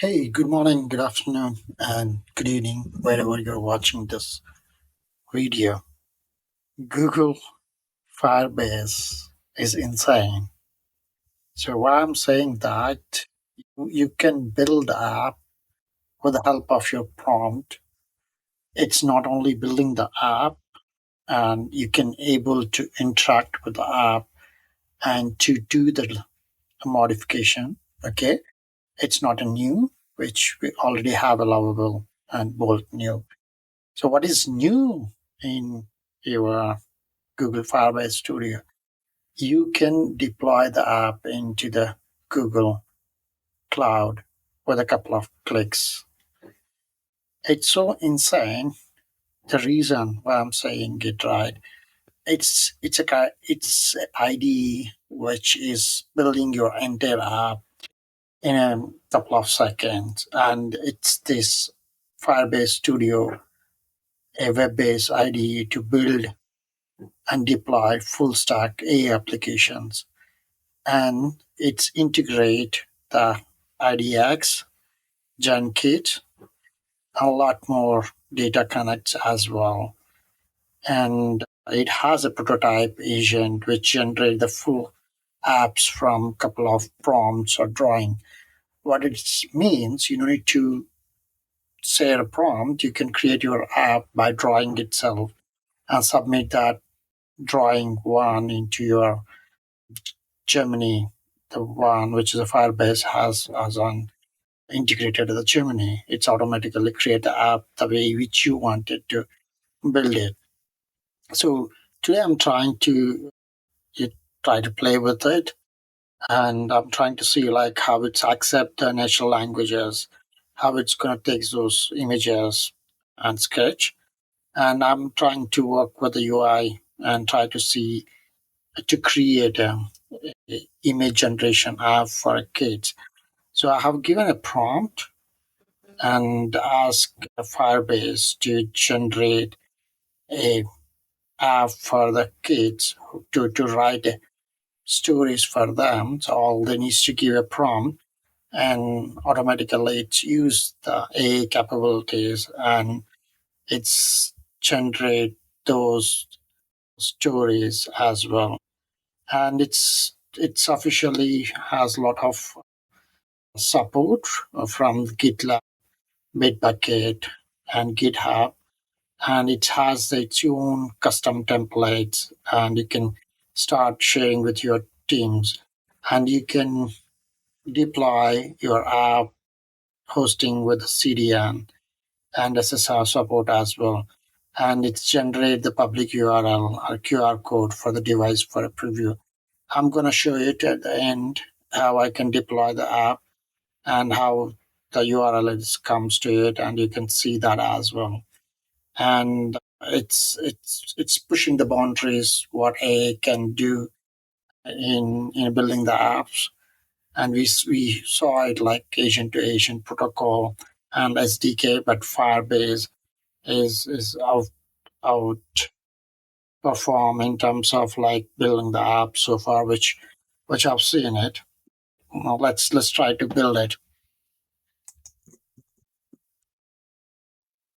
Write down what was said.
Hey, good morning, good afternoon, and good evening, wherever you're watching this video. Google Firebase is insane. So, why I'm saying that you can build the app with the help of your prompt. It's not only building the app, and you can able to interact with the app and to do the modification. Okay, it's not a new, which we already have allowable and both new. So, what is new in your Google Firebase Studio? You can deploy the app into the Google Cloud with a couple of clicks. It's so insane. The reason why I'm saying it right, it's IDE which is building your entire app in a couple of seconds, and it's this Firebase Studio, a web-based IDE to build and deploy full stack AI applications. And it's integrate the IDX, GenKit, a lot more data connects as well. And it has a prototype agent which generate the full apps from a couple of prompts or drawing. What it means, you don't need to say a prompt, you can create your app by drawing itself and submit that drawing one into your Germany, the one which is a Firebase has as on integrated with the Germany. It's automatically create the app the way which you wanted to build it. So today I'm trying to try to play with it, and I'm trying to see like how it's accept the natural languages, how it's gonna take those images and sketch. And I'm trying to work with the UI and try to see to create a image generation app for kids. So I have given a prompt and asked Firebase to generate a app for the kids to write stories for them. So all they need to give a prompt and automatically it's use the AI capabilities and it's generate those stories as well. And it's officially has a lot of support from GitLab, Bitbucket, and GitHub, and it has its own custom templates, and you can start sharing with your teams, and you can deploy your app hosting with CDN and SSR support as well. And it's generate the public URL or QR code for the device for a preview. I'm going to show it at the end how I can deploy the app and how the URL comes to it, and you can see that as well. And it's pushing the boundaries what AI can do in building the apps. And we saw it like agent to agent protocol and SDK, but Firebase is out perform in terms of like building the app so far, which I've seen it. Well, let's try to build it.